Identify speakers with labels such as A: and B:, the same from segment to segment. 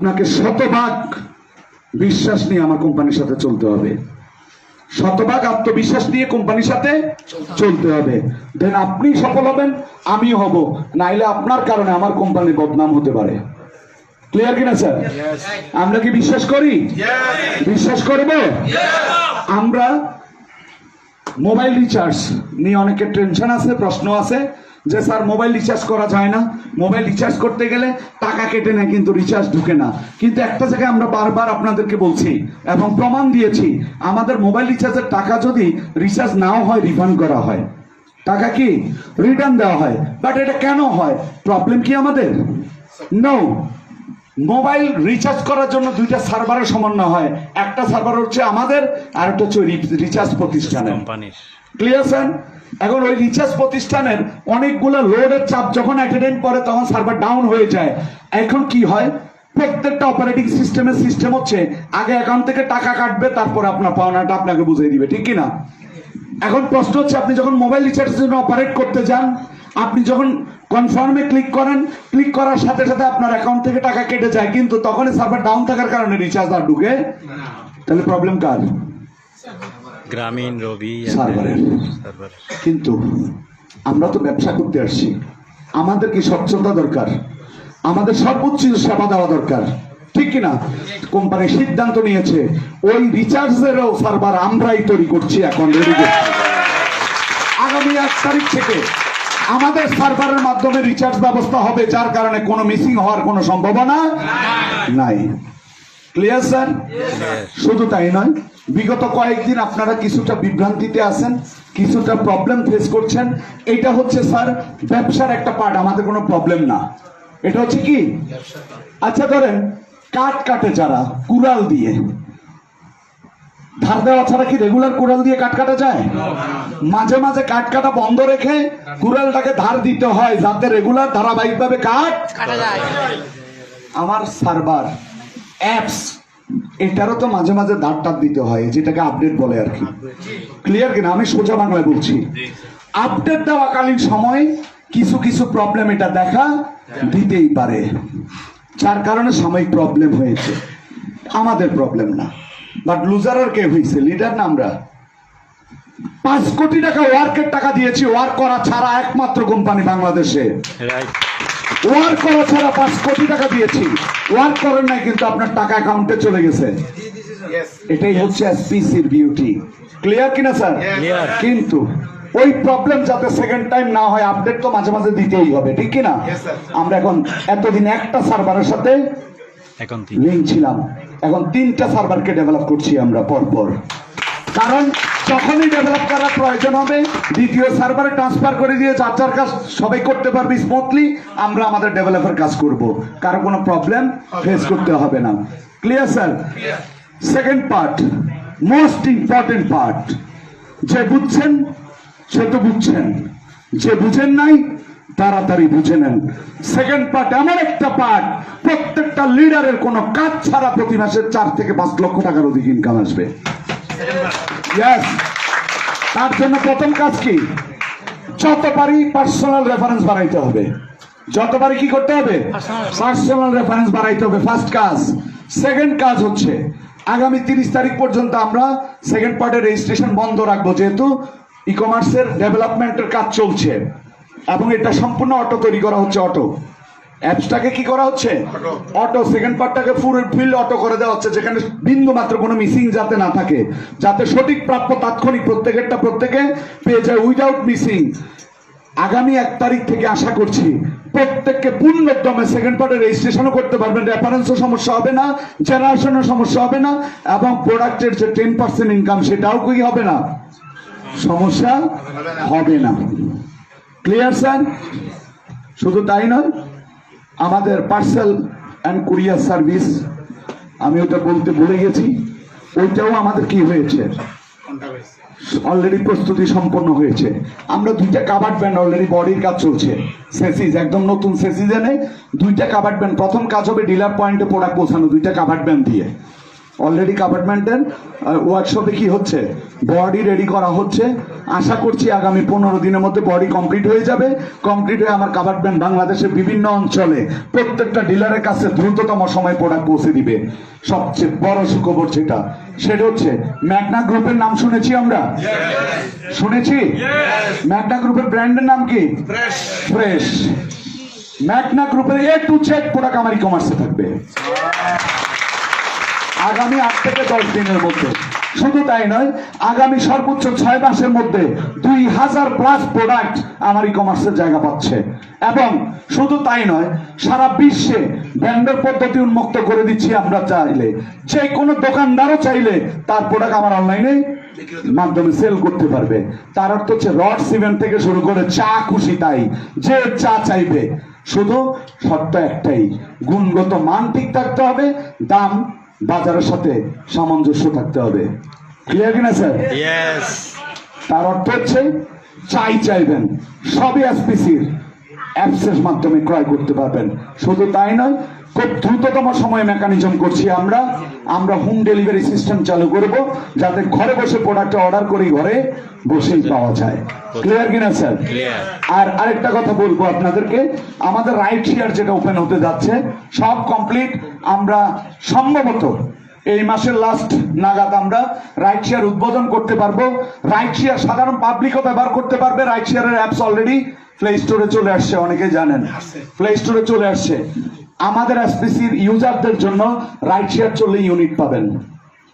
A: আপনাকে শতভাগ বিশ্বাস নিয়ে আমার কোম্পানির সাথে চলতে হবে, শতভাগ আত্মবিশ্বাস নিয়ে কোম্পানির সাথে চলতে হবে। দেন আপনি সফল হবেন, আমিও হব, নাইলে আপনার কারণে আমার কোম্পানির বদনাম হতে পারে। ক্লিয়ার কিনা স্যার? আমরা কি বিশ্বাস করি? বিশ্বাস করব। আমরা মোবাইল রিচার্জ নিয়ে অনেকের টেনশন আছে, প্রশ্ন আছে যে স্যার মোবাইল রিচার্জ করা যায় না, মোবাইল রিচার্জ করতে গেলে টাকা কেটে নেয় কিন্তু রিচার্জ ঢুকে না। কিন্তু একটা জায়গায় আমরা বারবার আপনাদেরকে বলছি এবং প্রমাণ দিয়েছি, আমাদের মোবাইল রিচার্জের টাকা যদি রিচার্জ নাও হয় রিফান্ড করা হয়, টাকা কি রিটার্ন দেওয়া হয়। বাট এটা কেন হয়? প্রবলেম কি আমাদের? নো। মোবাইল রিচার্জ করার জন্য দুইটা সার্ভারের সমন্বয় হয়, একটা সার্ভার হচ্ছে আমাদের আর একটা হচ্ছে রিচার্জ প্রতিষ্ঠানের। Clear sir? এখন ওই রিচার্জ প্রতিষ্ঠানের অনেকগুলো লোডের চাপ যখন অ্যাটেন্ড করে তখন সার্ভার ডাউন হয়ে যায়। এখন কি হয়, প্রত্যেকটা অপারেটিং সিস্টেমের সিস্টেম হচ্ছে আগে অ্যাকাউন্ট থেকে টাকা কাটবে, তারপরে আপনার পাওনাটা আপনাকে বুঝিয়ে দিবে, ঠিক কিনা? এখন প্রশ্ন হচ্ছে, আপনি যখন মোবাইল রিচার্জের জন্য অপারেট করতে যান, আপনি যখন কনফার্মে ক্লিক করেন, ক্লিক করার সাথে সাথে আপনার অ্যাকাউন্ট থেকে টাকা কেটে যায়, কিন্তু তখনই সার্ভার ডাউন থাকার কারণে রিচার্জ আর ঢুকে। তাহলে প্রবলেম কার?
B: গ্রামীণ রবি
A: সার্ভারের। কিন্তু আমরা তো ব্যবসা করতে আসছি, আমাদের কি স্বচ্ছতা দরকার, আমাদের সর্বোচ্চ সেবা দেওয়া দরকার, ঠিক কিনা? কোম্পানি সিদ্ধান্ত নিয়েছে ওই রিচার্জেরও সার্ভার আমরাই তৈরি করছি, এখন রেডি করছি। আগামী 1 তারিখ থেকে আমাদের সার্ভারের মাধ্যমে রিচার্জ ব্যবস্থা হবে, যার কারণে কোনো মিসিং হওয়ার কোনো সম্ভাবনা নাই। Clear sir? শুধু তাই নয়, বিগত কয়েকদিন আপনারা কিছুটা বিভ্রান্তিতে আছেন, কিছুটা প্রবলেম ফেস করছেন। এটা হচ্ছে স্যার ব্যবসার একটা পার্ট, আমাদের কোনো প্রবলেম না। এটা হচ্ছে কি, আচ্ছা ধরেন কাঠ কাটে যারা কুড়াল দিয়ে, ধার দেওয়া ছাড়া কি রেগুলার কুড়াল দিয়ে কাঠ কাটা যায়? মাঝে মাঝে কাঠ কাটা বন্ধ রেখে কুড়ালটাকে ধার দিতে হয়, যাতে রেগুলার ধারাবাহিকভাবে কাঠ কাটা যায়। আমার সার্ভার অ্যাপস এটারও তো মাঝে মাঝে ধার দিতে হয়, যেটাকে আপডেট বলে আর কি। ক্লিয়ার কিনা? আমি সোজা বাংলায় বলছি, আপডেট দেওয়াকালীন সময় কিছু কিছু প্রবলেম এটা দেখা দিতেই পারে, যার কারণে সাময়িক প্রবলেম হয়েছে। আমাদের প্রবলেম না, বাট লুজার আর কে হয়েছে? লিডার না আমরা। 5 কোটি টাকা ওয়ার্কের টাকা দিয়েছি, ওয়ার্ক করা ছাড়া একমাত্র কোম্পানি বাংলাদেশে। ওয়ার্ক করা ছাড়া 5 কোটি টাকা দিয়েছি, ওয়ার্ক করেন নাই কিন্তু আপনার টাকা অ্যাকাউন্টে চলে গেছে। এটাই হচ্ছে এসপিসির বিউটি। ক্লিয়ার কিনা স্যার? কিন্তু ওই প্রবলেম যাতে সেকেন্ড টাইম না হয়, আপডেট তো মাঝে মাঝে দিতেই হবে, ঠিক কিনা? আমরা এখন এতদিন একটা সার্ভারের সাথে লিঙ্ক ছিলাম, এখন 3টা সার্ভারকে ডেভেলপ করছি আমরা পরপর। কারণ যখনই ডেভেলপ করার প্রয়োজন হবে, দ্বিতীয় সার্ভারে ট্রান্সফার করে দিয়ে যার যার কাজ সবাই করতে পারবে স্মুথলি, আমরা আমাদের ডেভেলপার কাজ করব, কারো কোনো প্রবলেম ফেস করতে হবে না। Clear sir? Second part, most important part, যে বুঝছেন সে তো বুঝছেন, যে বুঝেন নাই তাড়াতাড়ি বুঝে নেন। সেকেন্ড পার্ট এমন একটা পার্ট, প্রত্যেকটা লিডারের কোনো কাজ ছাড়া প্রতি মাসে 4 থেকে 5 লক্ষ টাকার অধিক ইনকাম আসবে। তার জন্য প্রথম কাজ কি? যত পারি পার্সোনাল রেফারেন্স বাড়াইতে হবে। যত পারি কি করতে হবে? পার্সোনাল রেফারেন্স বাড়াইতে হবে, ফার্স্ট কাজ। সেকেন্ড কাজ হচ্ছে আগামী 30 তারিখ পর্যন্ত আমরা সেকেন্ড পার্টের রেজিস্ট্রেশন বন্ধ রাখবো, যেহেতু ই কমার্সের ডেভেলপমেন্টের কাজ চলছে এবং এটা সম্পূর্ণ অটো তৈরি করা হচ্ছে। অটো অ্যাপসটাকে কি করা হচ্ছে? Auto. Second পার্টটাকে full fill auto করে দেওয়া হচ্ছে, যেখানে বিন্দু মাত্র কোনো মিসিং যাতে না থাকে, যাতে সঠিক প্রাপ্য তাৎক্ষণিক প্রত্যেকেরটা প্রত্যেকে পেয়ে যায় উইদাউট মিসিং। আগামী 1 তারিখ থেকে আশা করছি প্রত্যেককে পূর্ণোদ্যমে সেকেন্ড পার্টের রেজিস্ট্রেশনও করতে পারবেন, রেফারেন্সও সমস্যা হবে না, জেনারেশনের সমস্যা হবে না, এবং প্রোডাক্টের যে 10% ইনকাম সেটাও কি হবে না, সমস্যা হবে না। Clear sir? শুধু তাই নয়, আমাদের পার্সেল অ্যান্ড কুরিয়ার সার্ভিস, আমি ওটা বলতে ভুলে গেছি, ওইটাও আমাদের কি হয়েছে, অলরেডি প্রস্তুতি সম্পন্ন হয়েছে। আমরা 2টা কাভার্ড ব্যান্ড অলরেডি বডির কাজ চলছে, সেসিস একদম নতুন সেসিস এনে 2টা কাভার্ড ব্যান্ড। প্রথম কাজ হবে ডিলার পয়েন্টে প্রোডাক্ট পৌঁছানো 2টা কাভার্ড ব্যান্ড দিয়ে। অলরেডি কাপার্টমেন্টের ওয়ার্কশপে কি হচ্ছে, বডি রেডি করা হচ্ছে। আশা করছি আগামী 15 দিনের মধ্যে বডি কমপ্লিট হয়ে যাবে। কমপ্লিট হয়ে আমার কাপার্টমেন্ট বাংলাদেশের বিভিন্ন অঞ্চলে প্রত্যেকটা ডিলারের কাছে দ্রুততম সময় প্রোডাক্ট পৌঁছে দিবে। সবচেয়ে বড় সুখবর সেটা হচ্ছে ম্যাগনা গ্রুপের নাম শুনেছি আমরা, শুনেছি। ম্যাগনা গ্রুপের ব্র্যান্ডের নাম কি? ফ্রেশ। ম্যাগনা গ্রুপের A to Z প্রোডাক্ট আমার ই কমার্সে থাকবে আগামী 8 থেকে 10 দিনের মধ্যে। শুধু তাই নয়, আগামী সর্বোচ্চ 6 মাসের মধ্যে 2000+ প্রোডাক্ট আমার ই কমার্সের জায়গা পাচ্ছে। এবং শুধু তাই নয়, সারা বিশ্বে ভেন্ডর পদ্ধতি উন্মুক্ত করে দিচ্ছি আমরা। চাইলে যে কোনো দোকানদারও চাইলে তার প্রোডাক্ট আমার অনলাইনে মাধ্যমে সেল করতে পারবে। তার অর্থ হচ্ছে রড সিমেন্ট থেকে শুরু করে চা খুশি তাই, যে চা চাইবে। শুধু শর্ত একটাই, গুণগত মান ঠিক থাকতে হবে, দাম বাজারের সাথে সামঞ্জস্য থাকতে হবে। ক্লিয়ার কিনা স্যার?
B: ইয়েস।
A: তার অর্থ হচ্ছে চাইবেন সবই এসপিসির অ্যাপসের মাধ্যমে ক্রয় করতে পারবেন। শুধু তাই নয়, খুব দ্রুততম সময়ে মেকানিজম করছি আমরা হোম ডেলিভারি সিস্টেম চালু করব, যাতে ঘরে বসে প্রোডাক্ট অর্ডার করে ঘরে বসেই পাওয়া যায়। ক্লিয়ার কিনা স্যার?
B: ক্লিয়ার।
A: আর আরেকটা কথা বলবো আপনাদেরকে, আমাদের রাইড শেয়ার যেটা ওপেন হতে যাচ্ছে সব কমপ্লিট। আমরা সম্ভবত এই মাসের লাস্ট নাগাদ আমরা রাইড শেয়ার উদ্বোধন করতে পারবো। রাইড শেয়ার সাধারণ পাবলিকও ব্যবহার করতে পারবে। রাইড শেয়ারের অ্যাপস অলরেডি প্লে স্টোরে চলে আসছে, অনেকে জানেন প্লে স্টোরে চলে আসছে। আমাদের এসপিসির ইউজারদের জন্য রাইড শেয়ার চললে ইউনিট পাবেন।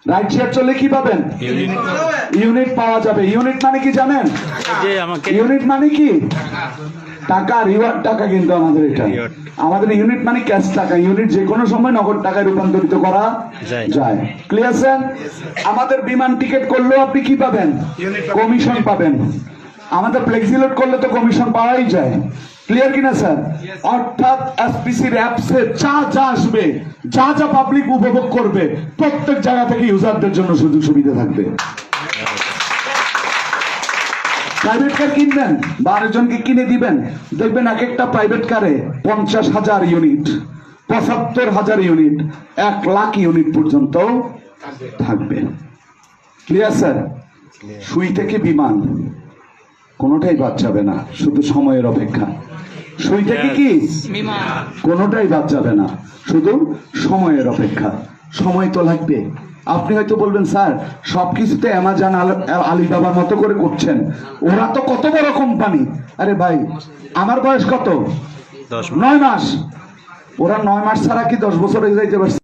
A: রাইড শেয়ার চললে কি পাবেন? ইউনিট পাওয়া যাবে। ইউনিট মানে কি জানেন?
B: যে আমাকে
A: ইউনিট মানে কি? টাকা, রিওয়ার্ড টাকা। কিন্তু আমাদের এটা, আমাদের ইউনিট মানে ক্যাশ টাকা। ইউনিট যে কোনো সময় নগদ টাকায় রূপান্তরিত করা যায়। Clear sir? আমাদের বিমান টিকিট করলেও আপনি কি পাবেন? কমিশন পাবেন। আমাদের ফ্লেক্সিলোড করলে তো কমিশন পাওয়াই যায়। ক্লিয়ার কিনা স্যার? অর্থাৎ এসপিসির অ্যাপসে যা আসবে, যা পাবলিক উপভোগ করবে, প্রত্যেক জায়গা থেকে ইউজারদের জন্য সুযোগ সুবিধা থাকবে। প্রাইভেট কার কিনবেন বা আরেকজনকে কিনে দিবেন, দেখবেন এক একটা প্রাইভেট কারে 50,000 ইউনিট, 75,000 ইউনিট, 1 লাখ ইউনিট পর্যন্ত থাকবে। Clear sir? সুই থেকে বিমান কোনোটাই বাদ যাবে না, শুধু সময়ের অপেক্ষা। সুই থেকে কি কোনোটাই বাদ যাবে না, শুধু সময়ের অপেক্ষা। সময় তো লাগবে। আপনি হয়তো বলবেন, স্যার সবকিছুতে অ্যামাজন আলিবাবার মতো করে করছেন, ওরা তো কত বড় কোম্পানি। আরে ভাই, আমার বয়স কত?
B: 10
A: 9 মাস। ওরা 9 মাস ছাড়া কি 10 বছর হয়ে যাইতে পারছে?